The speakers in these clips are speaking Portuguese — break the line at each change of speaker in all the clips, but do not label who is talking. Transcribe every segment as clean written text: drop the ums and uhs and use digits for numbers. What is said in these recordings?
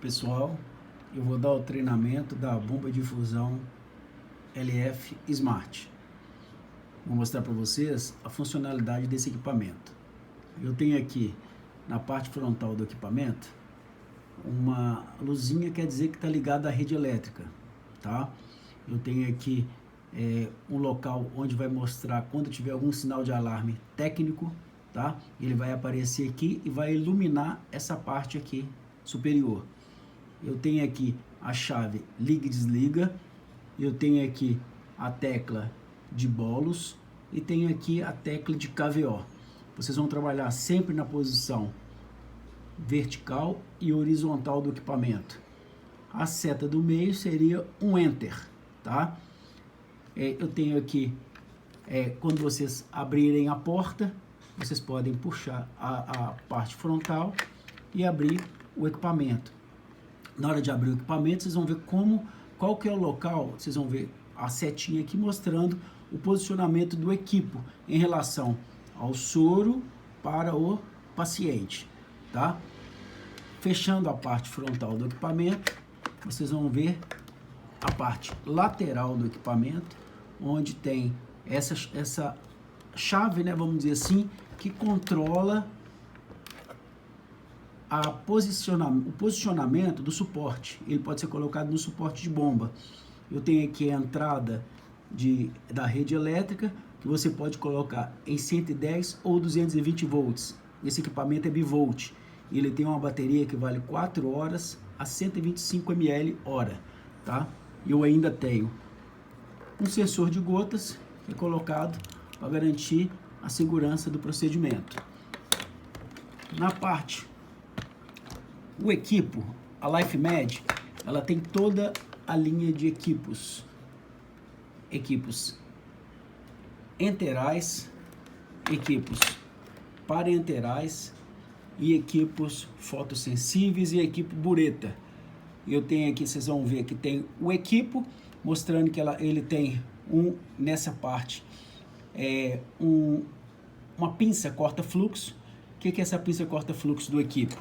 Pessoal, eu vou dar o treinamento da bomba de infusão LF Smart. Vou mostrar para vocês a funcionalidade desse equipamento. Eu tenho aqui na parte frontal do equipamento uma luzinha, quer dizer que está ligada à rede elétrica, tá? Eu tenho aqui um local onde vai mostrar quando tiver algum sinal de alarme técnico, tá? Ele vai aparecer aqui e vai iluminar essa parte aqui superior. Eu tenho aqui a chave liga e desliga, eu tenho aqui a tecla de bolos e tenho aqui a tecla de KVO. Vocês vão trabalhar sempre na posição vertical e horizontal do equipamento. A seta do meio seria um Enter, tá? Eu tenho aqui, quando vocês abrirem a porta, vocês podem puxar a parte frontal e abrir o equipamento. Na hora de abrir o equipamento, vocês vão ver qual que é o local, vocês vão ver a setinha aqui mostrando o posicionamento do equipo em relação ao soro para o paciente, tá? Fechando a parte frontal do equipamento, vocês vão ver a parte lateral do equipamento, onde tem essa chave, né, vamos dizer assim, que controla o posicionamento do suporte. Ele pode ser colocado no suporte de bomba. Eu tenho aqui a entrada da rede elétrica, que você pode colocar em 110 ou 220 volts. Esse equipamento é bivolt. Ele tem uma bateria que vale 4 horas a 125 ml hora, tá? Eu ainda tenho um sensor de gotas que é colocado para garantir a segurança do procedimento. Na parte o equipo, a LifeMed, ela tem toda a linha de equipos enterais, equipos parenterais e equipos fotossensíveis e equipo bureta. Eu tenho aqui, vocês vão ver que tem o equipo, mostrando que ele tem nessa parte, uma pinça corta-fluxo. O que é essa pinça corta-fluxo do equipo?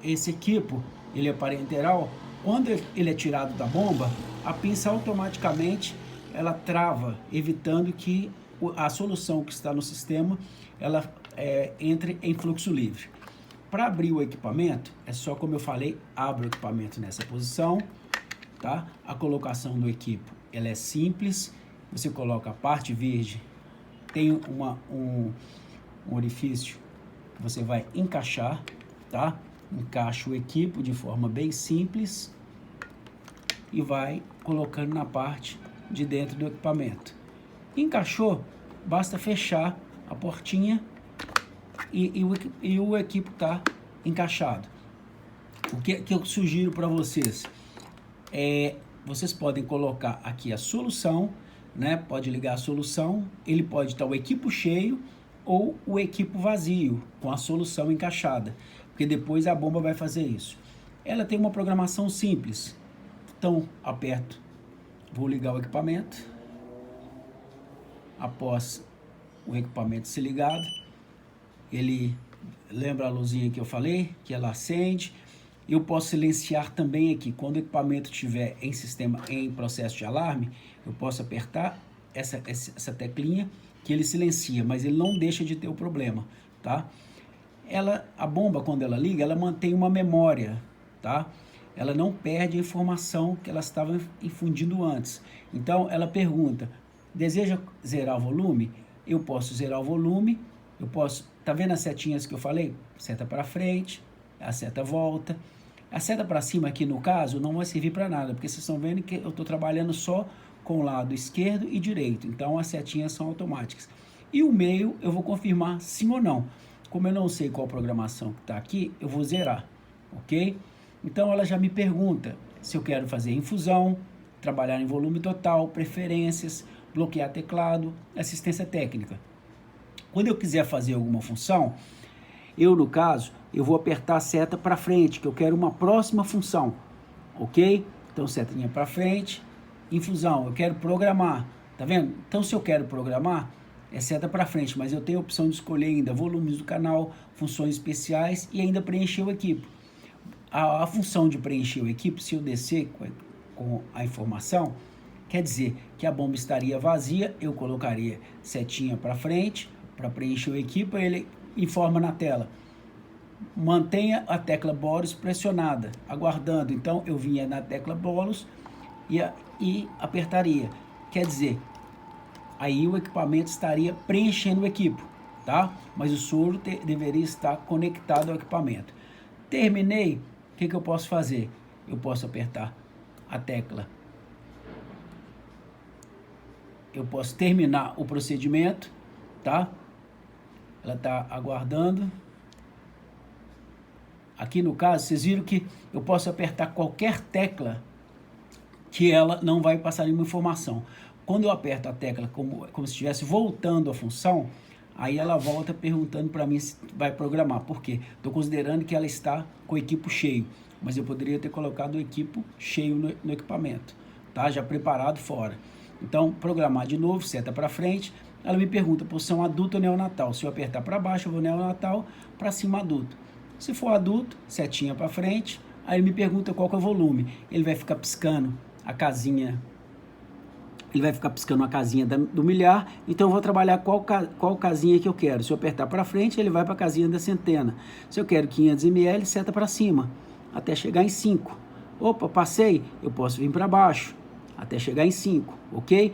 Esse equipo, ele é parenteral. Quando ele é tirado da bomba, a pinça automaticamente ela trava, evitando que a solução que está no sistema ela entre em fluxo livre. Para abrir o equipamento, é só como eu falei, abre o equipamento nessa posição, tá? A colocação do equipo ela é simples. Você coloca a parte verde, tem um orifício que você vai encaixar, tá? Encaixa o equipo de forma bem simples e vai colocando na parte de dentro do equipamento. Encaixou, basta fechar a portinha e o equipo está encaixado. O que eu sugiro para vocês vocês podem colocar aqui a solução, né? Pode ligar a solução, ele pode estar o equipo cheio ou o equipo vazio com a solução encaixada, porque depois a bomba vai fazer isso. Ela tem uma programação simples. Então, aperto, vou ligar o equipamento. Após o equipamento ser ligado, ele lembra a luzinha que eu falei, que ela acende. Eu posso silenciar também aqui, quando o equipamento estiver em processo de alarme, eu posso apertar essa teclinha que ele silencia, mas ele não deixa de ter o problema, tá? A bomba, quando ela liga, ela mantém uma memória, tá? Ela não perde a informação que ela estava infundindo antes. Então, ela pergunta, deseja zerar o volume? Eu posso zerar o volume, tá vendo as setinhas que eu falei? Seta para frente, a seta volta. A seta para cima aqui, no caso, não vai servir para nada, porque vocês estão vendo que eu estou trabalhando só com o lado esquerdo e direito. Então, as setinhas são automáticas. E o meio, eu vou confirmar sim ou não. Como eu não sei qual programação que está aqui, eu vou zerar, ok? Então, ela já me pergunta se eu quero fazer infusão, trabalhar em volume total, preferências, bloquear teclado, assistência técnica. Quando eu quiser fazer alguma função, no caso, eu vou apertar a seta para frente, que eu quero uma próxima função, ok? Então, setinha para frente, infusão, eu quero programar, tá vendo? Então, se eu quero programar, é seta para frente, mas eu tenho a opção de escolher ainda volumes do canal, funções especiais e ainda preencher o equipo. a função de preencher o equipo, se eu descer com a informação, quer dizer que a bomba estaria vazia, eu colocaria setinha para frente, para preencher o equipo, ele informa na tela, mantenha a tecla bolus pressionada, aguardando. Então eu vinha na tecla bolus e apertaria, quer dizer, aí o equipamento estaria preenchendo o equipo, tá? Mas o soro deveria estar conectado ao equipamento. Terminei, o que eu posso fazer? Eu posso apertar a tecla, eu posso terminar o procedimento, tá? Ela está aguardando. Aqui no caso, vocês viram que eu posso apertar qualquer tecla que ela não vai passar nenhuma informação. Quando eu aperto a tecla como se estivesse voltando a função, aí ela volta perguntando para mim se vai programar. Por quê? Estou considerando que ela está com o equipo cheio, mas eu poderia ter colocado o equipo cheio no equipamento, tá? Já preparado fora. Então, programar de novo, seta para frente. Ela me pergunta posição adulto ou neonatal. Se eu apertar para baixo, eu vou neonatal, para cima adulto. Se for adulto, setinha para frente. Aí ele me pergunta qual que é o volume. Ele vai ficar piscando a casinha. Ele vai ficar piscando a casinha do milhar. Então eu vou trabalhar qual casinha que eu quero. Se eu apertar para frente, ele vai para a casinha da centena. Se eu quero 500 ml, seta para cima, até chegar em 5. Opa, passei, eu posso vir para baixo, até chegar em 5, ok?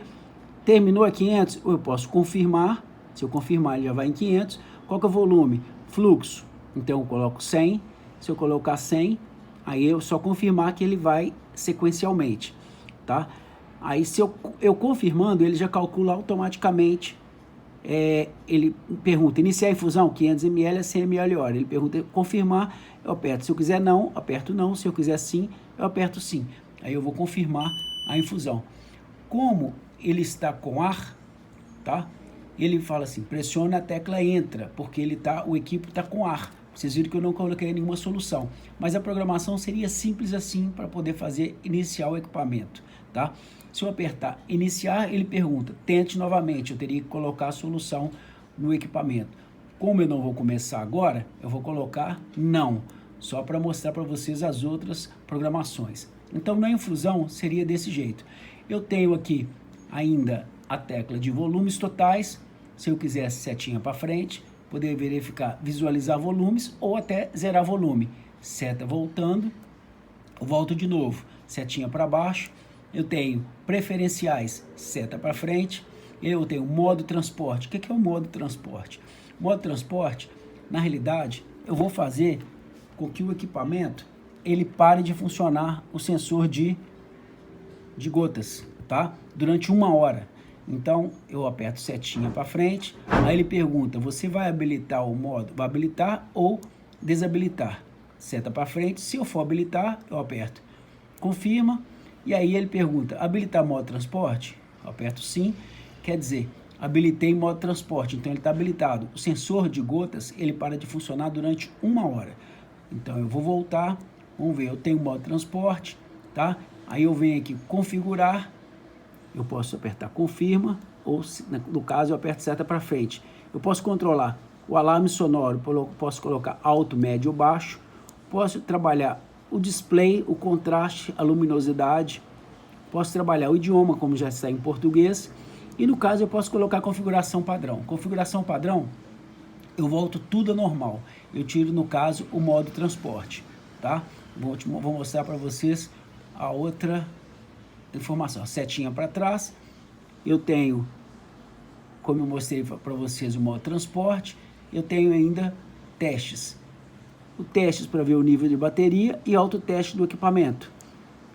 Terminou a 500, eu posso confirmar. Se eu confirmar, ele já vai em 500. Qual que é o volume? Fluxo. Então eu coloco 100. Se eu colocar 100, aí eu só confirmar que ele vai sequencialmente, tá? Aí se eu confirmando, ele já calcula automaticamente. Ele pergunta, iniciar a infusão, 500 ml a 100 ml hora. Ele pergunta, confirmar, eu aperto. Se eu quiser não, aperto não. Se eu quiser sim, eu aperto sim. Aí eu vou confirmar a infusão. Como ele está com ar, tá? Ele fala assim, pressiona a tecla entra, porque o equipo está com ar. Vocês viram que eu não coloquei nenhuma solução. Mas a programação seria simples assim para poder fazer iniciar o equipamento, tá? Se eu apertar iniciar, ele pergunta, tente novamente. Eu teria que colocar a solução no equipamento. Como eu não vou começar agora, eu vou colocar não, só para mostrar para vocês as outras programações. Então, na infusão, seria desse jeito. Eu tenho aqui ainda a tecla de volumes totais. Se eu quisesse setinha para frente, poder verificar, visualizar volumes ou até zerar volume. Seta voltando, eu volto de novo, setinha para baixo. Eu tenho preferenciais, seta para frente. Eu tenho modo transporte. O que é o modo transporte? Modo transporte, na realidade, eu vou fazer com que o equipamento ele pare de funcionar o sensor de gotas, tá? Durante 1 hora. Então, eu aperto setinha para frente, aí ele pergunta, você vai habilitar o modo? Vai habilitar ou desabilitar? Seta para frente, se eu for habilitar, eu aperto confirma, e aí ele pergunta, habilitar modo transporte? Eu aperto sim, quer dizer, habilitei modo transporte, então ele está habilitado. O sensor de gotas, ele para de funcionar durante 1 hora. Então, eu vou voltar, vamos ver, eu tenho modo transporte, tá? Aí eu venho aqui configurar, eu posso apertar confirma, ou no caso eu aperto seta para frente. Eu posso controlar o alarme sonoro, posso colocar alto, médio ou baixo, posso trabalhar o display, o contraste, a luminosidade, posso trabalhar o idioma, como já está em português, e no caso eu posso colocar a configuração padrão. Configuração padrão, eu volto tudo a normal, eu tiro no caso o modo transporte, tá? Vou mostrar para vocês a outra informação, setinha para trás, eu tenho, como eu mostrei para vocês, o modo transporte, eu tenho ainda testes. O testes para ver o nível de bateria e autoteste do equipamento.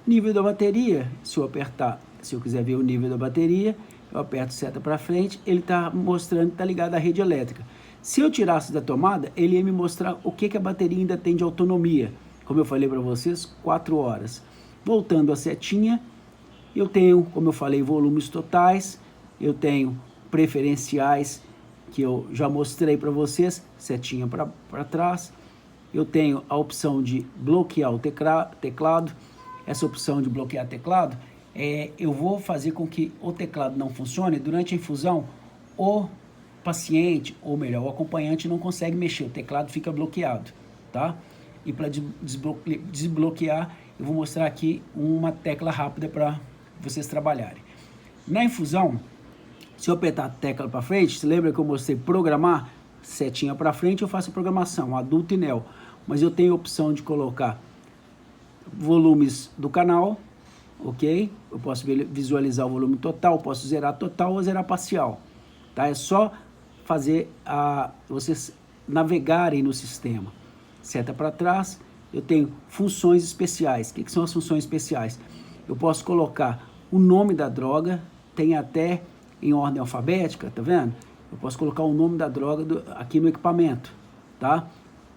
Nível da bateria, se eu apertar, se eu quiser ver o nível da bateria, eu aperto seta para frente, ele está mostrando que está ligado à rede elétrica. Se eu tirasse da tomada, ele ia me mostrar o que a bateria ainda tem de autonomia. Como eu falei para vocês, 4 horas. Voltando a setinha, eu tenho, como eu falei, volumes totais, eu tenho preferenciais, que eu já mostrei para vocês, setinha para trás. Eu tenho a opção de bloquear o teclado. Essa opção de bloquear teclado, eu vou fazer com que o teclado não funcione. Durante a infusão, o paciente, ou melhor, o acompanhante não consegue mexer, o teclado fica bloqueado, tá? e para desbloquear, eu vou mostrar aqui uma tecla rápida para vocês trabalharem. Na infusão, se eu apertar a tecla para frente, você lembra que eu mostrei programar? Setinha para frente, eu faço a programação, adulto e neo. Mas eu tenho a opção de colocar volumes do canal, ok? Eu posso visualizar o volume total, posso zerar total ou zerar parcial, tá? É só fazer vocês navegarem no sistema. Seta para trás, eu tenho funções especiais. O que são as funções especiais? Eu posso colocar o nome da droga, tem até em ordem alfabética, tá vendo? Eu posso colocar o nome da droga aqui no equipamento, tá?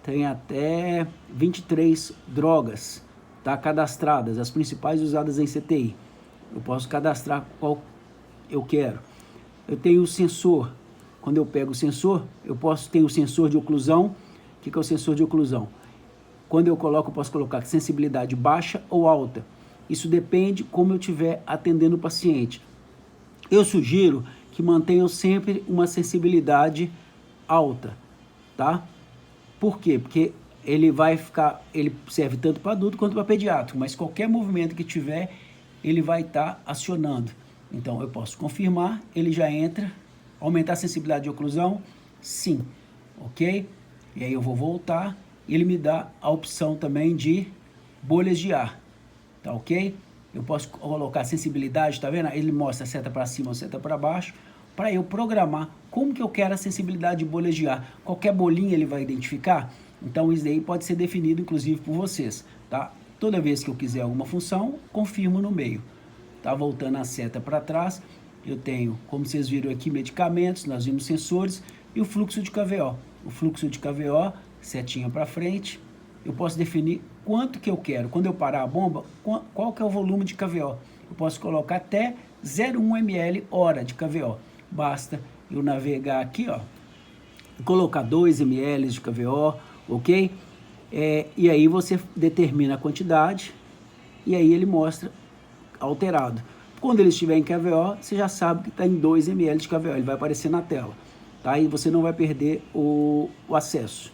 Tem até 23 drogas, tá, cadastradas, as principais usadas em CTI. Eu posso cadastrar qual eu quero. Eu tenho o sensor. Quando eu pego o sensor, eu tenho o sensor de oclusão. O que é o sensor de oclusão? Quando eu posso colocar sensibilidade baixa ou alta. Isso depende como eu estiver atendendo o paciente. Eu sugiro que mantenham sempre uma sensibilidade alta, tá? Por quê? Porque ele serve tanto para adulto quanto para pediátrico, mas qualquer movimento que tiver, ele vai estar acionando. Então, eu posso confirmar, ele já entra, aumentar a sensibilidade de oclusão, sim, ok? E aí eu vou voltar, e ele me dá a opção também de bolhas de ar, tá ok? Eu posso colocar sensibilidade, tá vendo? Ele mostra seta para cima ou seta para baixo, para eu programar como que eu quero a sensibilidade de bolhas de ar. Qualquer bolinha ele vai identificar, então isso daí pode ser definido inclusive por vocês, tá? Toda vez que eu quiser alguma função, confirmo no meio. Tá? Voltando a seta para trás, eu tenho, como vocês viram aqui, medicamentos, nós vimos sensores e o fluxo de KVO. O fluxo de KVO, setinha para frente, eu posso definir quanto que eu quero. Quando eu parar a bomba, qual que é o volume de KVO? Eu posso colocar até 0,1 ml hora de KVO. Basta eu navegar aqui, ó, colocar 2 ml de KVO, ok? E aí você determina a quantidade e aí ele mostra alterado. Quando ele estiver em KVO, você já sabe que está em 2 ml de KVO, ele vai aparecer na tela, tá? E você não vai perder o acesso.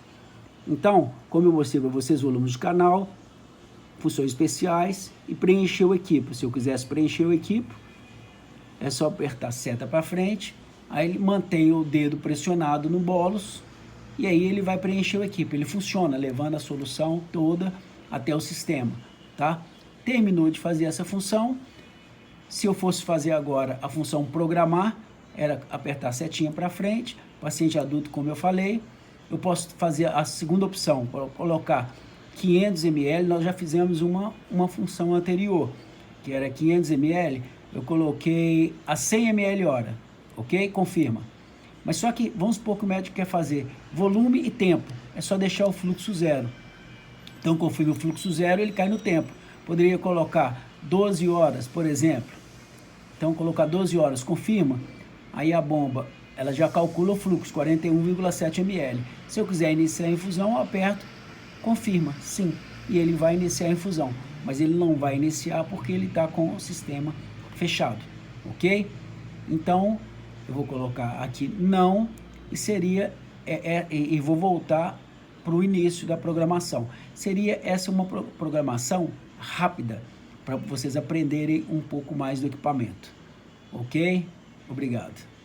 Então, como eu mostrei para vocês, volumes de canal, funções especiais e preencher o equipo. Se eu quisesse preencher o equipo, é só apertar a seta para frente, aí ele mantém o dedo pressionado no bolos e aí ele vai preencher o equipo. Ele funciona, levando a solução toda até o sistema, tá? Terminou de fazer essa função. Se eu fosse fazer agora a função programar, era apertar a setinha para frente, paciente adulto, como eu falei. Eu posso fazer a segunda opção, colocar 500 ml, nós já fizemos uma função anterior, que era 500 ml, eu coloquei a 100 ml hora, ok? Confirma. Mas só que, vamos supor que o médico quer fazer volume e tempo, é só deixar o fluxo zero. Então, confirma o fluxo zero, ele cai no tempo. Poderia colocar 12 horas, por exemplo. Então, colocar 12 horas, confirma, aí a bomba, ela já calcula o fluxo, 41,7 ml. Se eu quiser iniciar a infusão, eu aperto, confirma, sim, e ele vai iniciar a infusão. Mas ele não vai iniciar porque ele está com o sistema fechado, ok? Então, eu vou colocar aqui não, e vou voltar para o início da programação. Seria essa uma programação rápida, para vocês aprenderem um pouco mais do equipamento, ok? Obrigado.